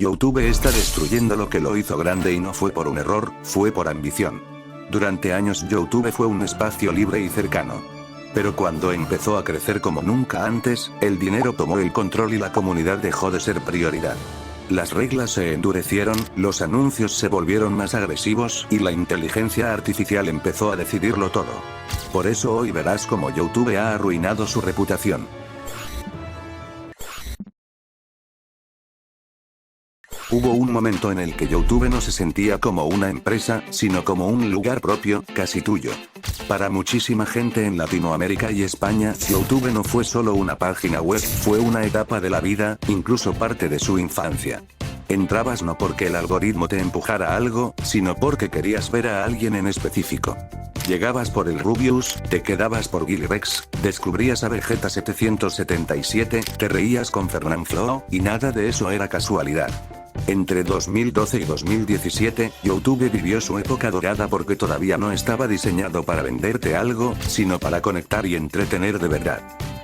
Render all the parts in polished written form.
YouTube está destruyendo lo que lo hizo grande y no fue por un error, fue por ambición. Durante años YouTube fue un espacio libre y cercano. Pero cuando empezó a crecer como nunca antes, el dinero tomó el control y la comunidad dejó de ser prioridad. Las reglas se endurecieron, los anuncios se volvieron más agresivos y la inteligencia artificial empezó a decidirlo todo. Por eso hoy verás cómo YouTube ha arruinado su reputación. Hubo un momento en el que YouTube no se sentía como una empresa, sino como un lugar propio, casi tuyo. Para muchísima gente en Latinoamérica y España, YouTube no fue solo una página web, fue una etapa de la vida, incluso parte de su infancia. Entrabas no porque el algoritmo te empujara a algo, sino porque querías ver a alguien en específico. Llegabas por el Rubius, te quedabas por Willy Rex, descubrías a Vegeta 777, te reías con Fernanfloo, y nada de eso era casualidad. Entre 2012 y 2017, YouTube vivió su época dorada porque todavía no estaba diseñado para venderte algo, sino para conectar y entretener de verdad.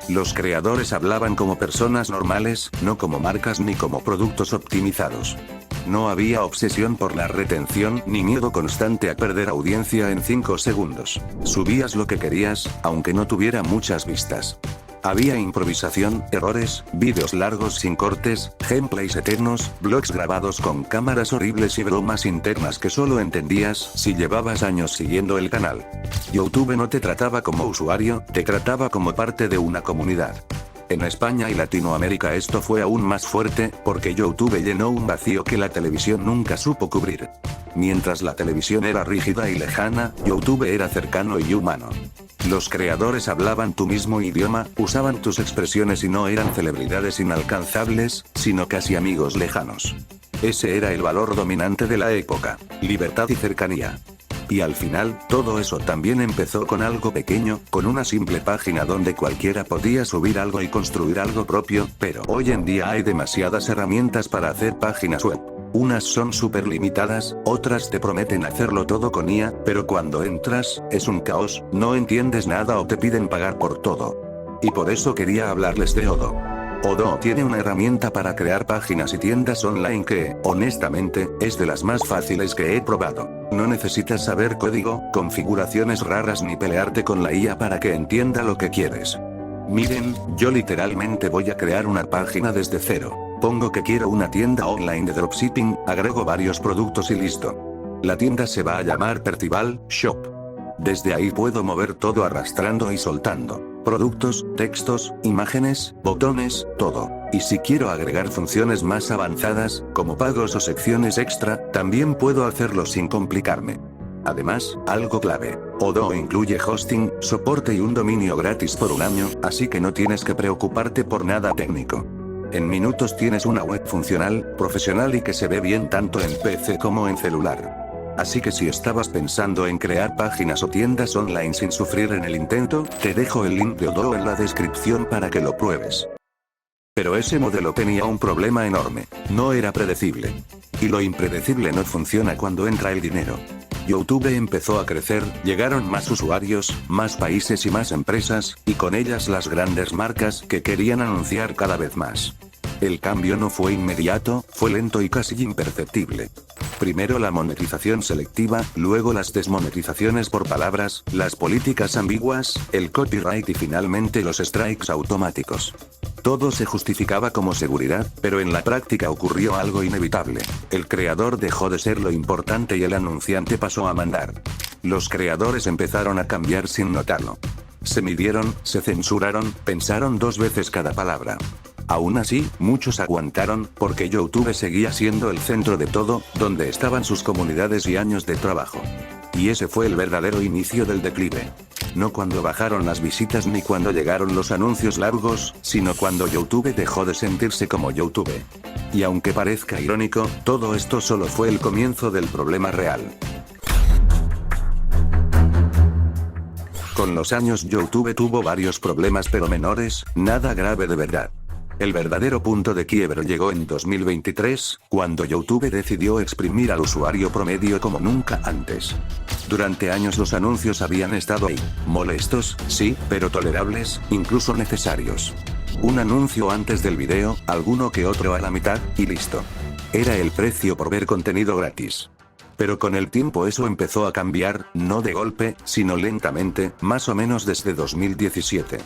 Los creadores hablaban como personas normales, no como marcas ni como productos optimizados. No había obsesión por la retención ni miedo constante a perder audiencia en 5 segundos. Subías lo que querías, aunque no tuviera muchas vistas. Había improvisación, errores, vídeos largos sin cortes, gameplays eternos, vlogs grabados con cámaras horribles y bromas internas que solo entendías si llevabas años siguiendo el canal. YouTube no te trataba como usuario, te trataba como parte de una comunidad. En España y Latinoamérica esto fue aún más fuerte, porque YouTube llenó un vacío que la televisión nunca supo cubrir. Mientras la televisión era rígida y lejana, YouTube era cercano y humano. Los creadores hablaban tu mismo idioma, usaban tus expresiones y no eran celebridades inalcanzables, sino casi amigos lejanos. Ese era el valor dominante de la época: libertad y cercanía. Y al final, todo eso también empezó con algo pequeño, con una simple página donde cualquiera podía subir algo y construir algo propio, pero hoy en día hay demasiadas herramientas para hacer páginas web. Unas son súper limitadas, otras te prometen hacerlo todo con IA, pero cuando entras, es un caos, no entiendes nada o te piden pagar por todo. Y por eso quería hablarles de Odoo. Odoo tiene una herramienta para crear páginas y tiendas online que, honestamente, es de las más fáciles que he probado. No necesitas saber código, configuraciones raras ni pelearte con la IA para que entienda lo que quieres. Miren, yo literalmente voy a crear una página desde cero. Pongo que quiero una tienda online de dropshipping, agrego varios productos y listo. La tienda se va a llamar Percival Shop. Desde ahí puedo mover todo arrastrando y soltando. Productos, textos, imágenes, botones, todo. Y si quiero agregar funciones más avanzadas, como pagos o secciones extra, también puedo hacerlo sin complicarme. Además, algo clave: Odoo incluye hosting, soporte y un dominio gratis por un año, así que no tienes que preocuparte por nada técnico. En minutos tienes una web funcional, profesional y que se ve bien tanto en PC como en celular. Así que si estabas pensando en crear páginas o tiendas online sin sufrir en el intento, te dejo el link de Odoo en la descripción para que lo pruebes. Pero ese modelo tenía un problema enorme: no era predecible. Y lo impredecible no funciona cuando entra el dinero. YouTube empezó a crecer, llegaron más usuarios, más países y más empresas, y con ellas las grandes marcas que querían anunciar cada vez más. El cambio no fue inmediato, fue lento y casi imperceptible. Primero la monetización selectiva, luego las desmonetizaciones por palabras, las políticas ambiguas, el copyright y finalmente los strikes automáticos. Todo se justificaba como seguridad, pero en la práctica ocurrió algo inevitable. El creador dejó de ser lo importante y el anunciante pasó a mandar. Los creadores empezaron a cambiar sin notarlo. Se midieron, se censuraron, pensaron 2 veces cada palabra. Aún así, muchos aguantaron, porque YouTube seguía siendo el centro de todo, donde estaban sus comunidades y años de trabajo. Y ese fue el verdadero inicio del declive. No cuando bajaron las visitas ni cuando llegaron los anuncios largos, sino cuando YouTube dejó de sentirse como YouTube. Y aunque parezca irónico, todo esto solo fue el comienzo del problema real. Con los años YouTube tuvo varios problemas pero menores, nada grave de verdad. El verdadero punto de quiebre llegó en 2023, cuando YouTube decidió exprimir al usuario promedio como nunca antes. Durante años los anuncios habían estado ahí, molestos, sí, pero tolerables, incluso necesarios. Un anuncio antes del video, alguno que otro a la mitad, y listo. Era el precio por ver contenido gratis. Pero con el tiempo eso empezó a cambiar, no de golpe, sino lentamente, más o menos desde 2017.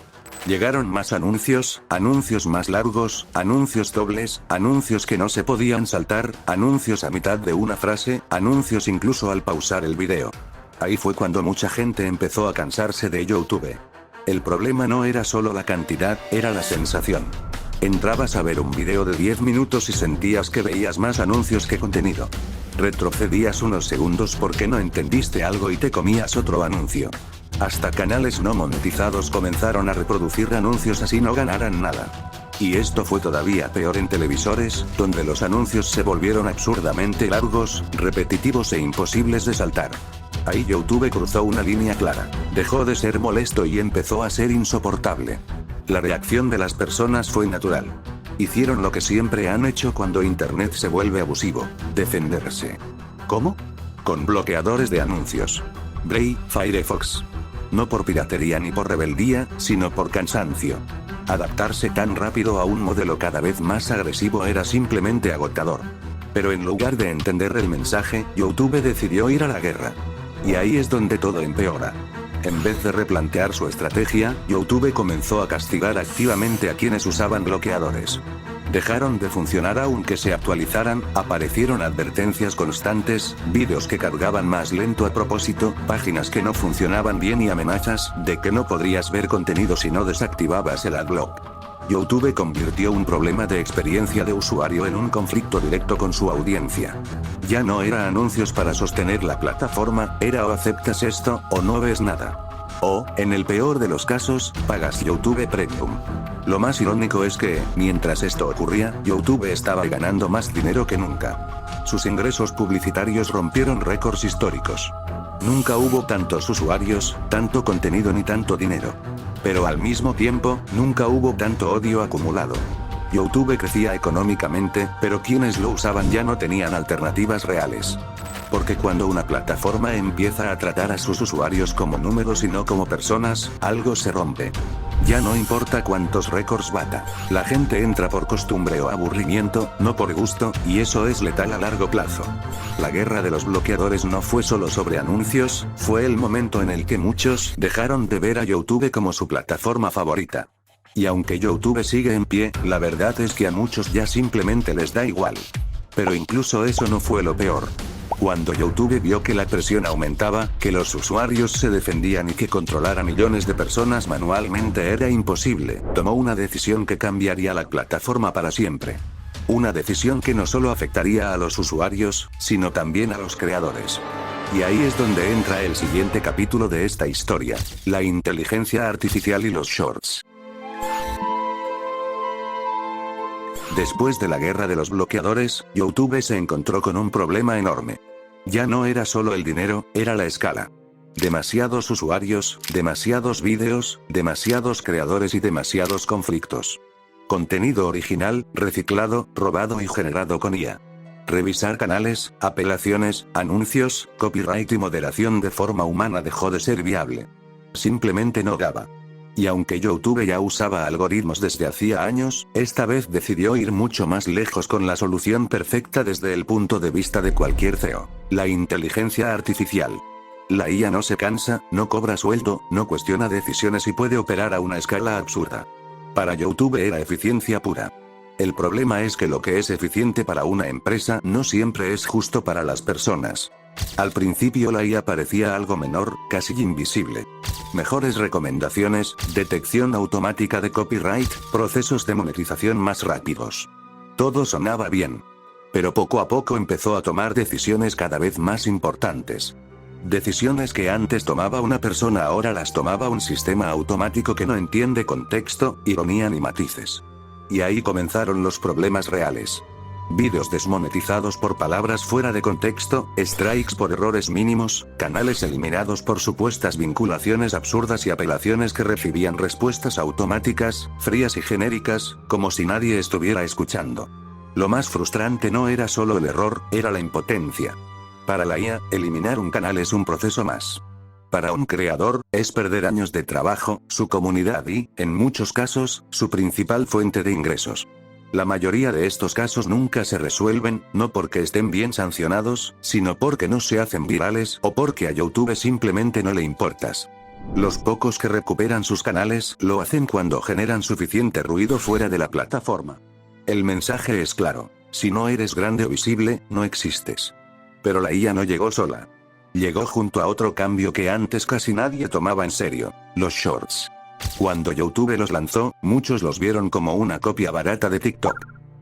Llegaron más anuncios, anuncios más largos, anuncios dobles, anuncios que no se podían saltar, anuncios a mitad de una frase, anuncios incluso al pausar el video. Ahí fue cuando mucha gente empezó a cansarse de YouTube. El problema no era solo la cantidad, era la sensación. Entrabas a ver un video de 10 minutos y sentías que veías más anuncios que contenido. Retrocedías unos segundos porque no entendiste algo y te comías otro anuncio. Hasta canales no monetizados comenzaron a reproducir anuncios así no ganaran nada. Y esto fue todavía peor en televisores, donde los anuncios se volvieron absurdamente largos, repetitivos e imposibles de saltar. Ahí YouTube cruzó una línea clara. Dejó de ser molesto y empezó a ser insoportable. La reacción de las personas fue natural. Hicieron lo que siempre han hecho cuando Internet se vuelve abusivo: defenderse. ¿Cómo? Con bloqueadores de anuncios. Brave, Firefox. No por piratería ni por rebeldía, sino por cansancio. Adaptarse tan rápido a un modelo cada vez más agresivo era simplemente agotador. Pero en lugar de entender el mensaje, YouTube decidió ir a la guerra. Y ahí es donde todo empeora. En vez de replantear su estrategia, YouTube comenzó a castigar activamente a quienes usaban bloqueadores. Dejaron de funcionar aunque se actualizaran, aparecieron advertencias constantes, vídeos que cargaban más lento a propósito, páginas que no funcionaban bien y amenazas de que no podrías ver contenido si no desactivabas el adblock. YouTube convirtió un problema de experiencia de usuario en un conflicto directo con su audiencia. Ya no era anuncios para sostener la plataforma, era o aceptas esto, o no ves nada. O, en el peor de los casos, pagas YouTube Premium. Lo más irónico es que, mientras esto ocurría, YouTube estaba ganando más dinero que nunca. Sus ingresos publicitarios rompieron récords históricos. Nunca hubo tantos usuarios, tanto contenido ni tanto dinero. Pero al mismo tiempo, nunca hubo tanto odio acumulado. YouTube crecía económicamente, pero quienes lo usaban ya no tenían alternativas reales. Porque cuando una plataforma empieza a tratar a sus usuarios como números y no como personas, algo se rompe. Ya no importa cuántos récords bata. La gente entra por costumbre o aburrimiento, no por gusto, y eso es letal a largo plazo. La guerra de los bloqueadores no fue solo sobre anuncios, fue el momento en el que muchos dejaron de ver a YouTube como su plataforma favorita. Y aunque YouTube sigue en pie, la verdad es que a muchos ya simplemente les da igual. Pero incluso eso no fue lo peor. Cuando YouTube vio que la presión aumentaba, que los usuarios se defendían y que controlar a millones de personas manualmente era imposible, tomó una decisión que cambiaría la plataforma para siempre. Una decisión que no solo afectaría a los usuarios, sino también a los creadores. Y ahí es donde entra el siguiente capítulo de esta historia: la inteligencia artificial y los shorts. Después de la guerra de los bloqueadores, YouTube se encontró con un problema enorme. Ya no era solo el dinero, era la escala. Demasiados usuarios, demasiados vídeos, demasiados creadores y demasiados conflictos. Contenido original, reciclado, robado y generado con IA. Revisar canales, apelaciones, anuncios, copyright y moderación de forma humana dejó de ser viable. Simplemente no daba. Y aunque YouTube ya usaba algoritmos desde hacía años, esta vez decidió ir mucho más lejos con la solución perfecta desde el punto de vista de cualquier CEO: la inteligencia artificial. La IA no se cansa, no cobra sueldo, no cuestiona decisiones y puede operar a una escala absurda. Para YouTube era eficiencia pura. El problema es que lo que es eficiente para una empresa no siempre es justo para las personas. Al principio la IA parecía algo menor, casi invisible. Mejores recomendaciones, detección automática de copyright, procesos de monetización más rápidos. Todo sonaba bien. Pero poco a poco empezó a tomar decisiones cada vez más importantes. Decisiones que antes tomaba una persona ahora las tomaba un sistema automático que no entiende contexto, ironía ni matices. Y ahí comenzaron los problemas reales. Vídeos desmonetizados por palabras fuera de contexto, strikes por errores mínimos, canales eliminados por supuestas vinculaciones absurdas y apelaciones que recibían respuestas automáticas, frías y genéricas, como si nadie estuviera escuchando. Lo más frustrante no era solo el error, era la impotencia. Para la IA, eliminar un canal es un proceso más. Para un creador, es perder años de trabajo, su comunidad y, en muchos casos, su principal fuente de ingresos. La mayoría de estos casos nunca se resuelven, no porque estén bien sancionados, sino porque no se hacen virales o porque a YouTube simplemente no le importas. Los pocos que recuperan sus canales lo hacen cuando generan suficiente ruido fuera de la plataforma. El mensaje es claro: si no eres grande o visible, no existes. Pero la IA no llegó sola. Llegó junto a otro cambio que antes casi nadie tomaba en serio: los shorts. Cuando YouTube los lanzó, muchos los vieron como una copia barata de TikTok.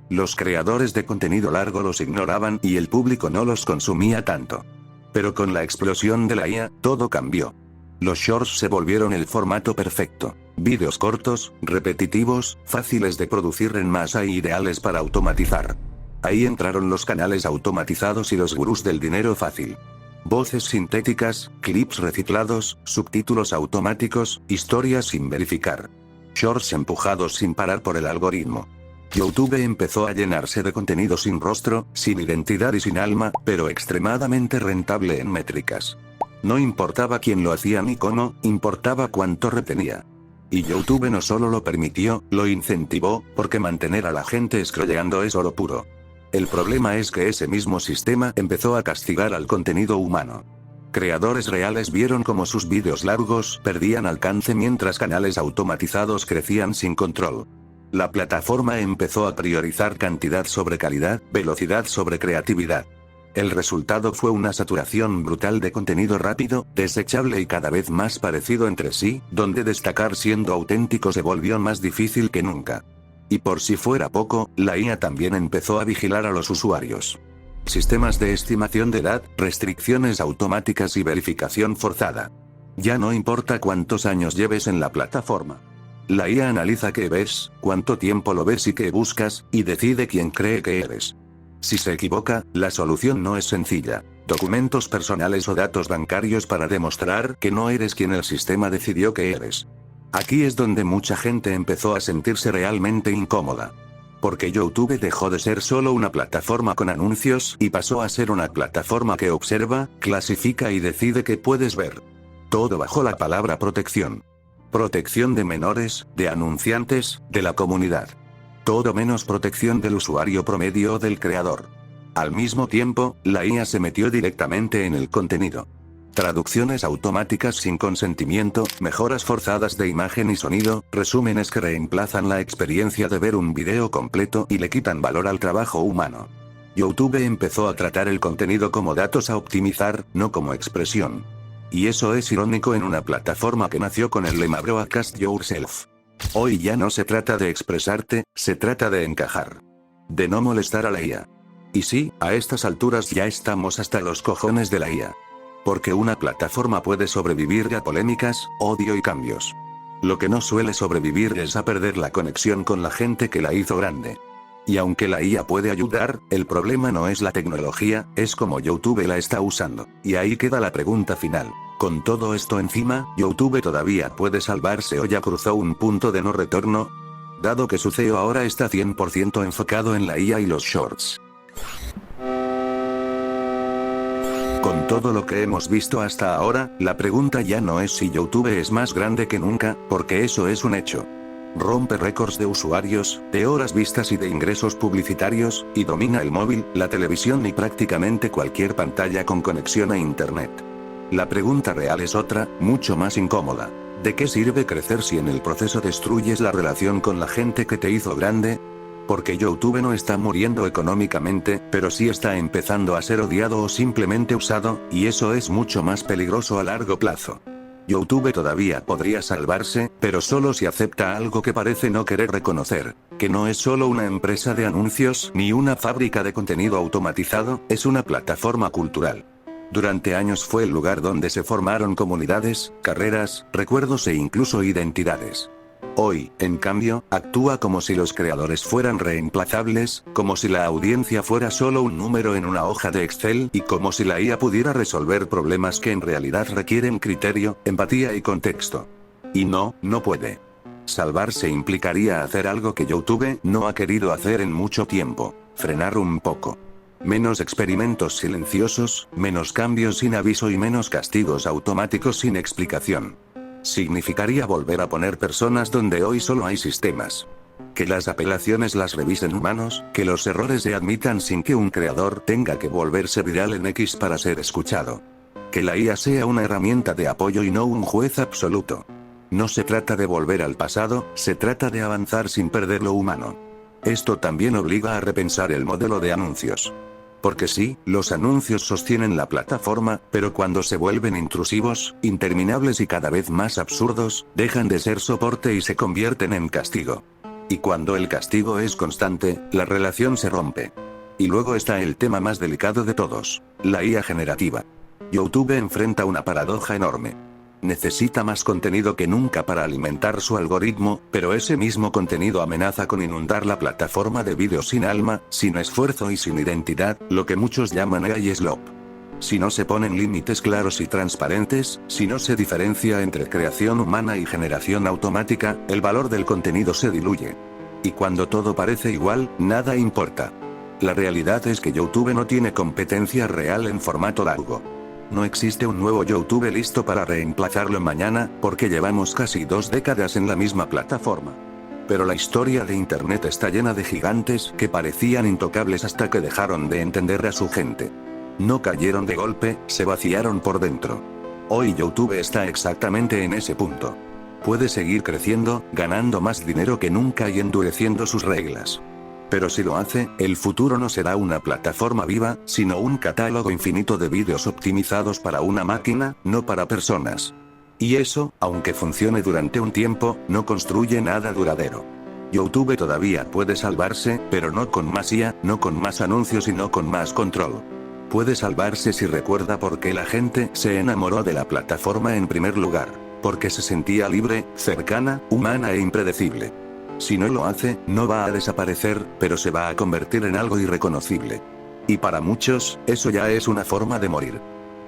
Los creadores de contenido largo los ignoraban y el público no los consumía tanto. Pero con la explosión de la IA, todo cambió. Los shorts se volvieron el formato perfecto. Vídeos cortos, repetitivos, fáciles de producir en masa e ideales para automatizar. Ahí entraron los canales automatizados y los gurús del dinero fácil. Voces sintéticas, clips reciclados, subtítulos automáticos, historias sin verificar. Shorts empujados sin parar por el algoritmo. YouTube empezó a llenarse de contenido sin rostro, sin identidad y sin alma, pero extremadamente rentable en métricas. No importaba quién lo hacía ni cómo, importaba cuánto retenía. Y YouTube no solo lo permitió, lo incentivó, porque mantener a la gente scrolleando es oro puro. El problema es que ese mismo sistema empezó a castigar al contenido humano. Creadores reales vieron cómo sus vídeos largos perdían alcance mientras canales automatizados crecían sin control. La plataforma empezó a priorizar cantidad sobre calidad, velocidad sobre creatividad. El resultado fue una saturación brutal de contenido rápido, desechable y cada vez más parecido entre sí, donde destacar siendo auténtico se volvió más difícil que nunca. Y por si fuera poco, la IA también empezó a vigilar a los usuarios. Sistemas de estimación de edad, restricciones automáticas y verificación forzada. Ya no importa cuántos años lleves en la plataforma. La IA analiza qué ves, cuánto tiempo lo ves y qué buscas, y decide quién cree que eres. Si se equivoca, la solución no es sencilla: documentos personales o datos bancarios para demostrar que no eres quien el sistema decidió que eres. Aquí es donde mucha gente empezó a sentirse realmente incómoda. Porque YouTube dejó de ser solo una plataforma con anuncios y pasó a ser una plataforma que observa, clasifica y decide qué puedes ver. Todo bajo la palabra protección. Protección de menores, de anunciantes, de la comunidad. Todo menos protección del usuario promedio o del creador. Al mismo tiempo, la IA se metió directamente en el contenido. Traducciones automáticas sin consentimiento, mejoras forzadas de imagen y sonido, resúmenes que reemplazan la experiencia de ver un video completo y le quitan valor al trabajo humano. YouTube empezó a tratar el contenido como datos a optimizar, no como expresión. Y eso es irónico en una plataforma que nació con el lema Broadcast Yourself. Hoy ya no se trata de expresarte, se trata de encajar. De no molestar a la IA. Y sí, a estas alturas ya estamos hasta los cojones de la IA. Porque una plataforma puede sobrevivir a polémicas, odio y cambios. Lo que no suele sobrevivir es a perder la conexión con la gente que la hizo grande. Y aunque la IA puede ayudar, el problema no es la tecnología, es como YouTube la está usando. Y ahí queda la pregunta final. Con todo esto encima, ¿YouTube todavía puede salvarse o ya cruzó un punto de no retorno? Dado que su CEO ahora está 100% enfocado en la IA y los shorts. Con todo lo que hemos visto hasta ahora, la pregunta ya no es si YouTube es más grande que nunca, porque eso es un hecho. Rompe récords de usuarios, de horas vistas y de ingresos publicitarios, y domina el móvil, la televisión y prácticamente cualquier pantalla con conexión a Internet. La pregunta real es otra, mucho más incómoda. ¿De qué sirve crecer si en el proceso destruyes la relación con la gente que te hizo grande? Porque YouTube no está muriendo económicamente, pero sí está empezando a ser odiado o simplemente usado, y eso es mucho más peligroso a largo plazo. YouTube todavía podría salvarse, pero solo si acepta algo que parece no querer reconocer, que no es solo una empresa de anuncios ni una fábrica de contenido automatizado, es una plataforma cultural. Durante años fue el lugar donde se formaron comunidades, carreras, recuerdos e incluso identidades. Hoy, en cambio, actúa como si los creadores fueran reemplazables, como si la audiencia fuera solo un número en una hoja de Excel, y como si la IA pudiera resolver problemas que en realidad requieren criterio, empatía y contexto. Y no puede. Salvarse implicaría hacer algo que YouTube no ha querido hacer en mucho tiempo: frenar un poco. Menos experimentos silenciosos, menos cambios sin aviso y menos castigos automáticos sin explicación. Significaría volver a poner personas donde hoy solo hay sistemas. Que las apelaciones las revisen humanos, que los errores se admitan sin que un creador tenga que volverse viral en X para ser escuchado. Que la IA sea una herramienta de apoyo y no un juez absoluto. No se trata de volver al pasado, se trata de avanzar sin perder lo humano. Esto también obliga a repensar el modelo de anuncios. Porque sí, los anuncios sostienen la plataforma, pero cuando se vuelven intrusivos, interminables y cada vez más absurdos, dejan de ser soporte y se convierten en castigo. Y cuando el castigo es constante, la relación se rompe. Y luego está el tema más delicado de todos, la IA generativa. YouTube enfrenta una paradoja enorme. Necesita más contenido que nunca para alimentar su algoritmo, pero ese mismo contenido amenaza con inundar la plataforma de vídeos sin alma, sin esfuerzo y sin identidad, lo que muchos llaman AI slop. Si no se ponen límites claros y transparentes, si no se diferencia entre creación humana y generación automática, el valor del contenido se diluye. Y cuando todo parece igual, nada importa. La realidad es que YouTube no tiene competencia real en formato largo. No existe un nuevo YouTube listo para reemplazarlo mañana, porque llevamos casi 2 décadas en la misma plataforma. Pero la historia de Internet está llena de gigantes que parecían intocables hasta que dejaron de entender a su gente. No cayeron de golpe, se vaciaron por dentro. Hoy YouTube está exactamente en ese punto. Puede seguir creciendo, ganando más dinero que nunca y endureciendo sus reglas. Pero si lo hace, el futuro no será una plataforma viva, sino un catálogo infinito de vídeos optimizados para una máquina, no para personas. Y eso, aunque funcione durante un tiempo, no construye nada duradero. YouTube todavía puede salvarse, pero no con más IA, no con más anuncios y no con más control. Puede salvarse si recuerda por qué la gente se enamoró de la plataforma en primer lugar. Porque se sentía libre, cercana, humana e impredecible. Si no lo hace, no va a desaparecer, pero se va a convertir en algo irreconocible. Y para muchos, eso ya es una forma de morir.